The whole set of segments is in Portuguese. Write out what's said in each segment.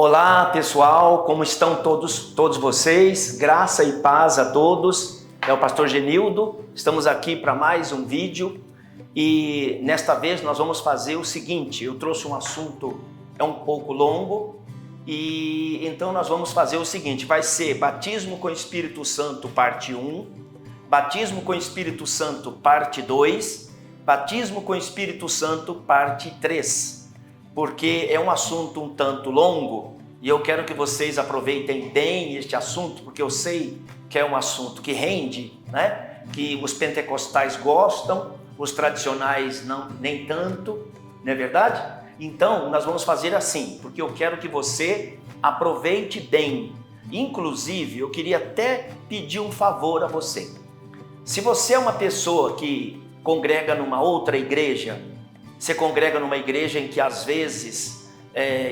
Olá pessoal, como estão todos vocês? Graça e paz a todos. É o pastor Genildo, estamos aqui para mais um vídeo e nesta vez nós vamos fazer o seguinte, eu trouxe um assunto um pouco longo e então nós vamos fazer o seguinte, vai ser batismo com Espírito Santo parte 1, batismo com Espírito Santo parte 2, batismo com Espírito Santo parte 3. Porque é um assunto um tanto longo e eu quero que vocês aproveitem bem este assunto, porque eu sei que é um assunto que rende, né? Que os pentecostais gostam, os tradicionais não, nem tanto, não é verdade? Então, nós vamos fazer assim, porque eu quero que você aproveite bem. Inclusive, eu queria até pedir um favor a você. Se você é uma pessoa que congrega numa outra igreja, você congrega numa igreja em que às vezes,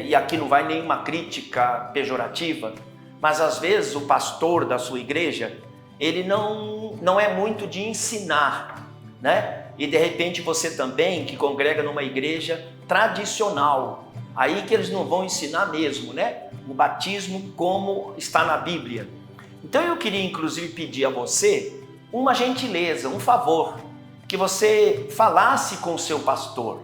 e aqui não vai nenhuma crítica pejorativa, mas às vezes o pastor da sua igreja, ele não é muito de ensinar, né? E de repente você também que congrega numa igreja tradicional, aí que eles não vão ensinar mesmo, né? O batismo como está na Bíblia. Então eu queria inclusive pedir a você uma gentileza, um favor, que você falasse com o seu pastor,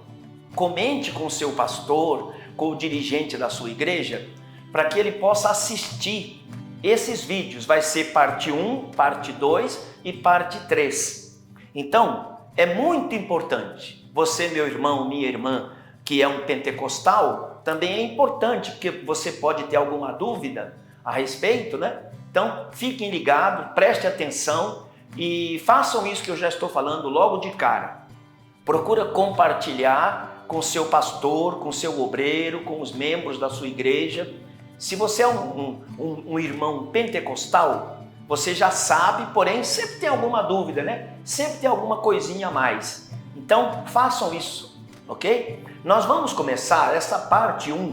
comente com o seu pastor, com o dirigente da sua igreja, para que ele possa assistir esses vídeos. Vai ser parte 1, parte 2 e parte 3. Então, é muito importante. Você, meu irmão, minha irmã, que é um pentecostal, também é importante, porque você pode ter alguma dúvida a respeito, né? Então, fiquem ligados, preste atenção, e façam isso que eu já estou falando logo de cara. Procura compartilhar com seu pastor, com seu obreiro, com os membros da sua igreja. Se você é um irmão pentecostal, você já sabe, porém sempre tem alguma dúvida, né? Sempre tem alguma coisinha a mais. Então façam isso, ok? Nós vamos começar essa parte 1.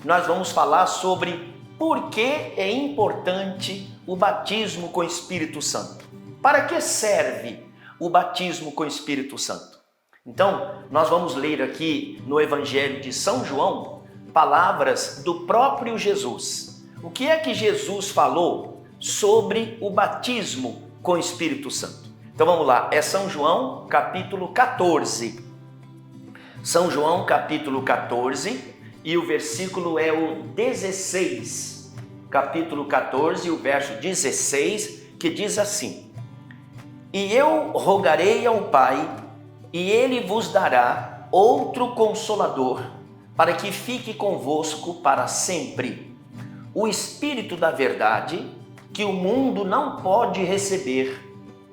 Nós vamos falar sobre por que é importante o batismo com o Espírito Santo. Para que serve o batismo com o Espírito Santo? Então, nós vamos ler aqui no Evangelho de São João palavras do próprio Jesus. O que é que Jesus falou sobre o batismo com o Espírito Santo? Então vamos lá, é São João capítulo 14. São João capítulo 14 e o versículo é o 16. Capítulo 14, o verso 16, que diz assim: E eu rogarei ao Pai, e Ele vos dará outro Consolador, para que fique convosco para sempre. O Espírito da verdade, que o mundo não pode receber,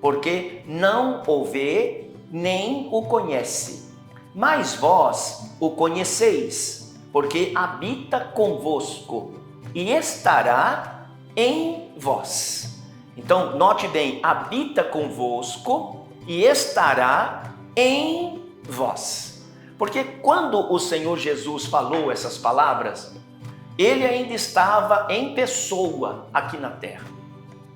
porque não o vê, nem o conhece. Mas vós o conheceis, porque habita convosco, e estará em vós. Então, note bem, habita convosco e estará em vós. Porque quando o Senhor Jesus falou essas palavras, ele ainda estava em pessoa aqui na terra.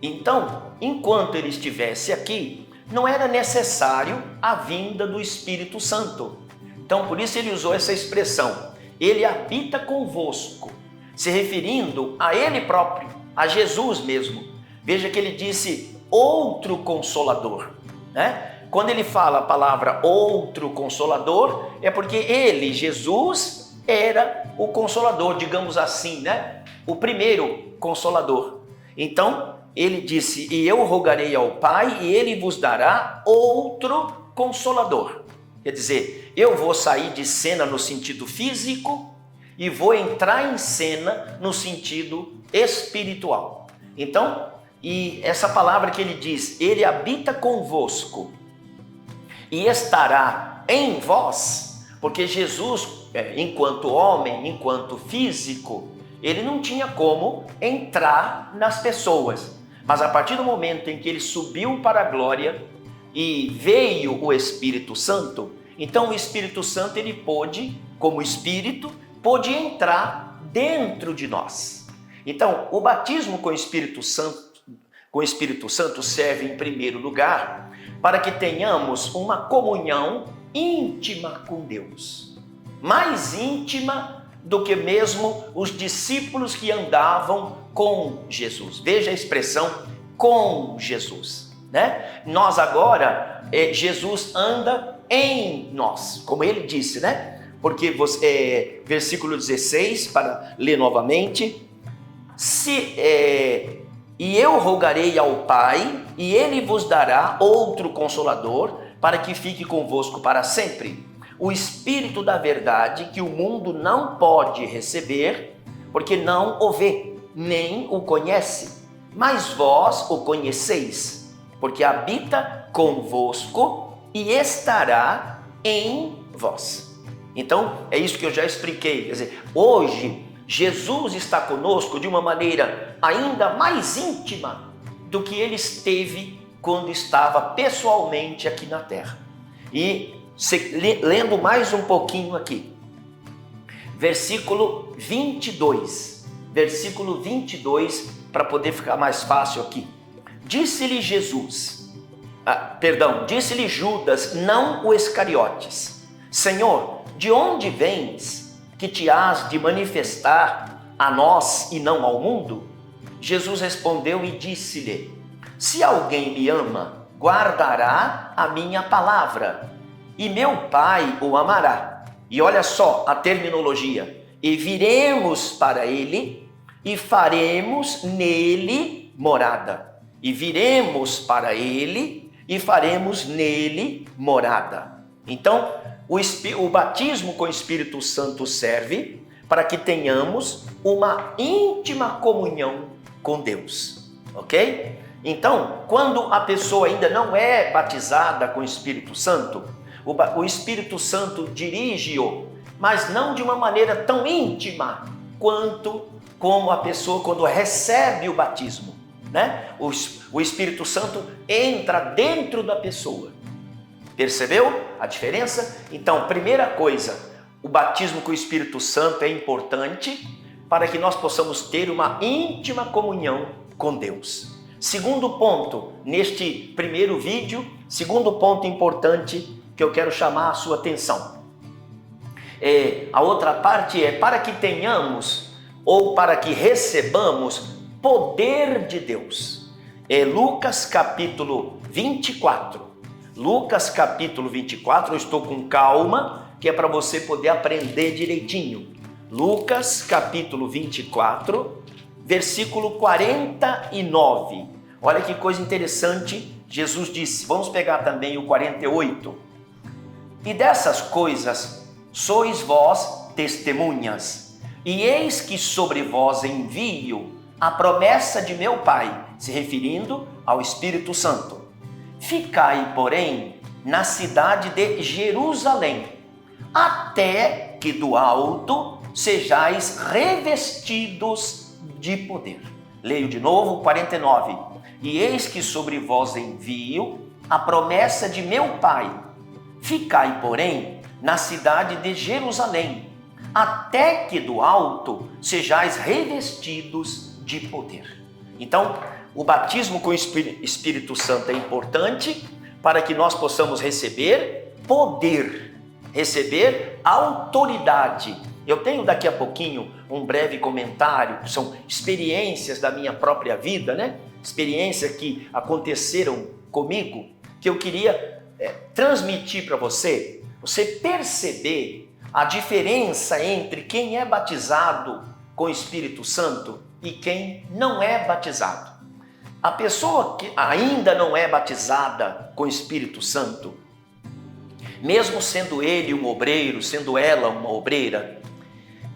Então, enquanto ele estivesse aqui, não era necessário a vinda do Espírito Santo. Então, por isso ele usou essa expressão, ele habita convosco, se referindo a ele próprio, a Jesus mesmo. Veja que ele disse outro Consolador, né? Quando ele fala a palavra outro Consolador, é porque ele, Jesus, era o Consolador, digamos assim, né? O primeiro Consolador. Então, ele disse, e eu rogarei ao Pai, e ele vos dará outro Consolador. Quer dizer, eu vou sair de cena no sentido físico e vou entrar em cena no sentido espiritual. Então, e essa palavra que ele diz, ele habita convosco e estará em vós, porque Jesus, enquanto homem, enquanto físico, ele não tinha como entrar nas pessoas. Mas a partir do momento em que ele subiu para a glória e veio o Espírito Santo, então o Espírito Santo, ele pôde, como Espírito, pôde entrar dentro de nós. Então, o batismo com o Espírito Santo serve em primeiro lugar para que tenhamos uma comunhão íntima com Deus, mais íntima do que mesmo os discípulos que andavam com Jesus. Veja a expressão com Jesus, né? Nós agora, Jesus anda em nós, como ele disse, né? Porque versículo 16, para ler novamente, e eu rogarei ao Pai, e ele vos dará outro Consolador, para que fique convosco para sempre, o Espírito da verdade, que o mundo não pode receber, porque não o vê, nem o conhece, mas vós o conheceis, porque habita convosco e estará em vós. Então, é isso que eu já expliquei. Quer dizer, hoje, Jesus está conosco de uma maneira ainda mais íntima do que ele esteve quando estava pessoalmente aqui na terra. E lendo mais um pouquinho aqui, versículo 22, para poder ficar mais fácil aqui. Disse-lhe Judas, não o Iscariotes: Senhor, de onde vens que te has de manifestar a nós e não ao mundo? Jesus respondeu e disse-lhe: se alguém me ama, guardará a minha palavra, e meu Pai o amará. E olha só a terminologia: e viremos para ele e faremos nele morada. E viremos para ele e faremos nele morada. Então, o batismo com o Espírito Santo serve para que tenhamos uma íntima comunhão com Deus, ok? Então, quando a pessoa ainda não é batizada com o Espírito Santo, o Espírito Santo dirige-o, mas não de uma maneira tão íntima como a pessoa quando recebe o batismo, né? O Espírito Santo entra dentro da pessoa. Percebeu a diferença? Então, primeira coisa, o batismo com o Espírito Santo é importante para que nós possamos ter uma íntima comunhão com Deus. Segundo ponto, neste primeiro vídeo, segundo ponto importante que eu quero chamar a sua atenção. A outra parte é para que tenhamos ou para que recebamos poder de Deus. Lucas capítulo 24. Lucas capítulo 24, eu estou com calma, que é para você poder aprender direitinho. Lucas capítulo 24, versículo 49. Olha que coisa interessante, Jesus disse, vamos pegar também o 48. E dessas coisas sois vós testemunhas, e eis que sobre vós envio a promessa de meu Pai, se referindo ao Espírito Santo. Ficai, porém, na cidade de Jerusalém, até que do alto sejais revestidos de poder. Leio de novo, 49. E eis que sobre vós envio a promessa de meu Pai. Ficai, porém, na cidade de Jerusalém, até que do alto sejais revestidos de poder. Então, o batismo com o Espírito Santo é importante para que nós possamos receber poder, receber autoridade. Eu tenho daqui a pouquinho um breve comentário, que são experiências da minha própria vida, né? Experiências que aconteceram comigo, que eu queria transmitir para você perceber a diferença entre quem é batizado com o Espírito Santo e quem não é batizado. A pessoa que ainda não é batizada com o Espírito Santo, mesmo sendo ele um obreiro, sendo ela uma obreira,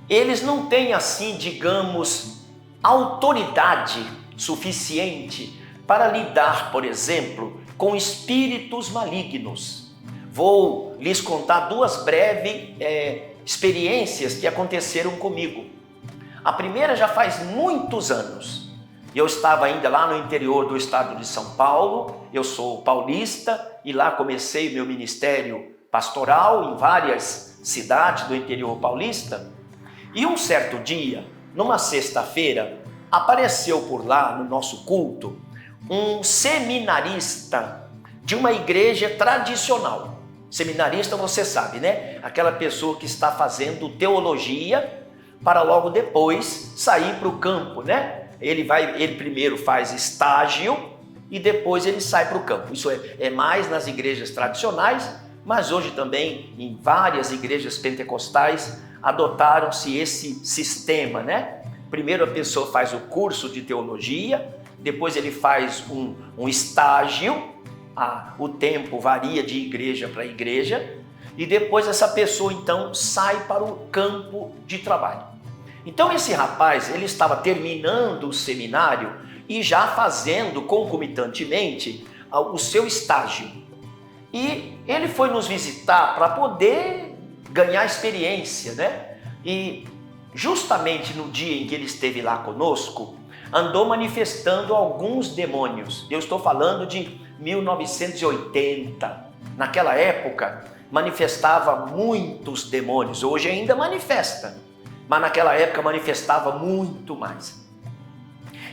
eles não têm assim, digamos, autoridade suficiente para lidar, por exemplo, com espíritos malignos. Vou lhes contar duas breves experiências que aconteceram comigo. A primeira já faz muitos anos. Eu estava ainda lá no interior do estado de São Paulo, eu sou paulista e lá comecei meu ministério pastoral em várias cidades do interior paulista. E um certo dia, numa sexta-feira, apareceu por lá no nosso culto um seminarista de uma igreja tradicional. Seminarista, você sabe, né? Aquela pessoa que está fazendo teologia para logo depois sair para o campo, né? Ele primeiro faz estágio e depois ele sai para o campo. Isso é mais nas igrejas tradicionais, mas hoje também em várias igrejas pentecostais adotaram-se esse sistema, né? Primeiro a pessoa faz o curso de teologia, depois ele faz um estágio, o tempo varia de igreja para igreja, e depois essa pessoa então sai para o campo de trabalho. Então esse rapaz, ele estava terminando o seminário e já fazendo concomitantemente o seu estágio. E ele foi nos visitar para poder ganhar experiência, né? E justamente no dia em que ele esteve lá conosco, andou manifestando alguns demônios. Eu estou falando de 1980. Naquela época, manifestava muitos demônios. Hoje ainda manifesta, mas naquela época manifestava muito mais.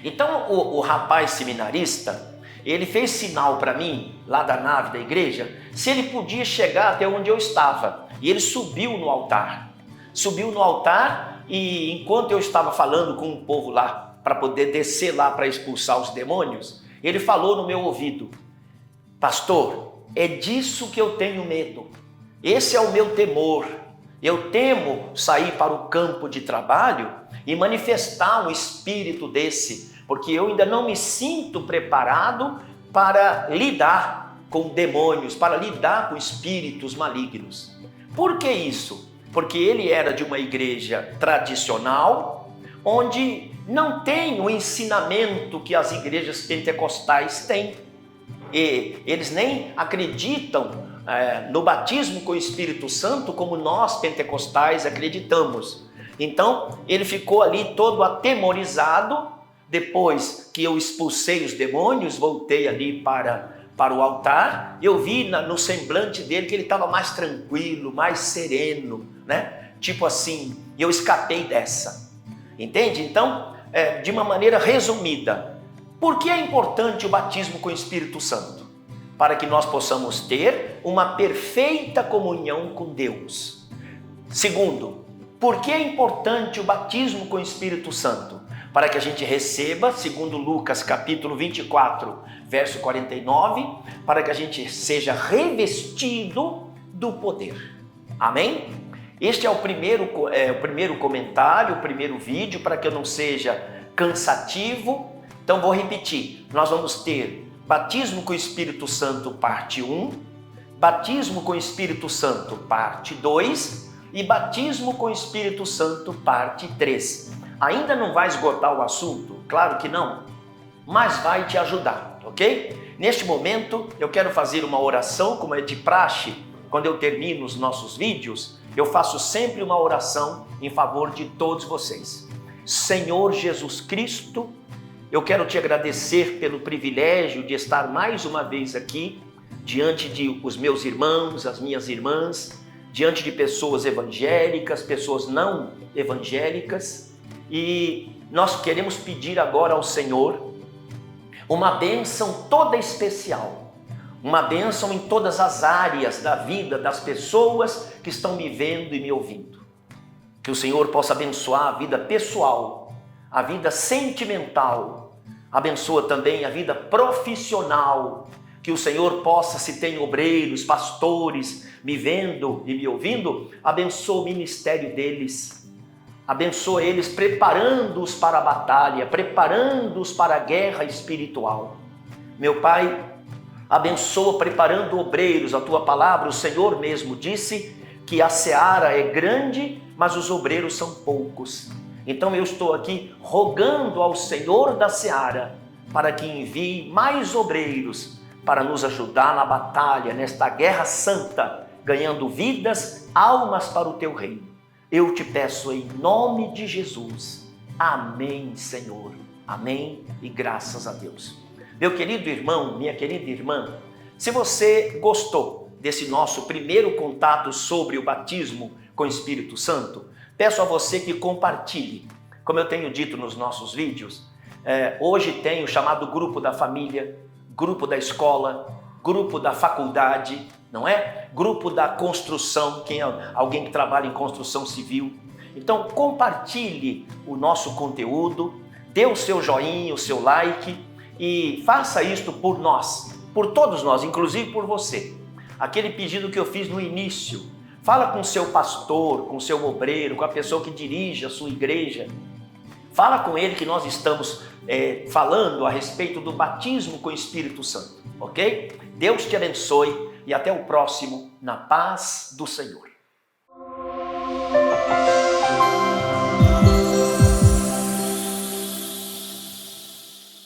Então o rapaz seminarista, ele fez sinal para mim, lá da nave da igreja, se ele podia chegar até onde eu estava. E ele subiu no altar. Subiu no altar e enquanto eu estava falando com o povo lá, para poder descer lá para expulsar os demônios, ele falou no meu ouvido: pastor, é disso que eu tenho medo. Esse é o meu temor. Eu temo sair para o campo de trabalho e manifestar um espírito desse, porque eu ainda não me sinto preparado para lidar com demônios, para lidar com espíritos malignos. Por que isso? Porque ele era de uma igreja tradicional, onde não tem o ensinamento que as igrejas pentecostais têm. E eles nem acreditam no batismo com o Espírito Santo como nós pentecostais acreditamos. Então ele ficou ali todo atemorizado. Depois que eu expulsei os demônios, voltei ali para o altar, eu vi no semblante dele que ele estava mais tranquilo, mais sereno, né? Tipo assim, eu escapei dessa. Entende? Então, de uma maneira resumida, por que é importante o batismo com o Espírito Santo? Para que nós possamos ter uma perfeita comunhão com Deus. Segundo, por que é importante o batismo com o Espírito Santo? Para que a gente receba, segundo Lucas capítulo 24, verso 49, para que a gente seja revestido do poder. Amém? Este é o primeiro comentário, o primeiro vídeo, para que eu não seja cansativo. Então vou repetir, nós vamos ter batismo com o Espírito Santo parte 1, batismo com o Espírito Santo parte 2 e batismo com o Espírito Santo parte 3. Ainda não vai esgotar o assunto? Claro que não, mas vai te ajudar, ok? Neste momento eu quero fazer uma oração, como é de praxe, quando eu termino os nossos vídeos, eu faço sempre uma oração em favor de todos vocês. Senhor Jesus Cristo, eu quero te agradecer pelo privilégio de estar mais uma vez aqui, diante de os meus irmãos, as minhas irmãs, diante de pessoas evangélicas, pessoas não evangélicas, e nós queremos pedir agora ao Senhor uma bênção toda especial, uma bênção em todas as áreas da vida das pessoas que estão me vendo e me ouvindo. Que o Senhor possa abençoar a vida pessoal, a vida sentimental, abençoa também a vida profissional, que o Senhor possa, se tem obreiros, pastores me vendo e me ouvindo, abençoa o ministério deles, abençoa eles preparando-os para a batalha, preparando-os para a guerra espiritual. Meu Pai, abençoa preparando obreiros, a Tua palavra, o Senhor mesmo disse que a seara é grande, mas os obreiros são poucos. Então eu estou aqui rogando ao Senhor da seara para que envie mais obreiros para nos ajudar na batalha, nesta guerra santa, ganhando vidas, almas para o Teu reino. Eu te peço em nome de Jesus. Amém, Senhor. Amém e graças a Deus. Meu querido irmão, minha querida irmã, se você gostou desse nosso primeiro contato sobre o batismo com o Espírito Santo, peço a você que compartilhe. Como eu tenho dito nos nossos vídeos, hoje tem o chamado grupo da família, grupo da escola, grupo da faculdade, não é? Grupo da construção, alguém que trabalha em construção civil. Então compartilhe o nosso conteúdo, dê o seu joinha, o seu like e faça isto por nós, por todos nós, inclusive por você. Aquele pedido que eu fiz no início, fala com o seu pastor, com o seu obreiro, com a pessoa que dirige a sua igreja. Fala com ele que nós estamos falando a respeito do batismo com o Espírito Santo, ok? Deus te abençoe e até o próximo, na paz do Senhor.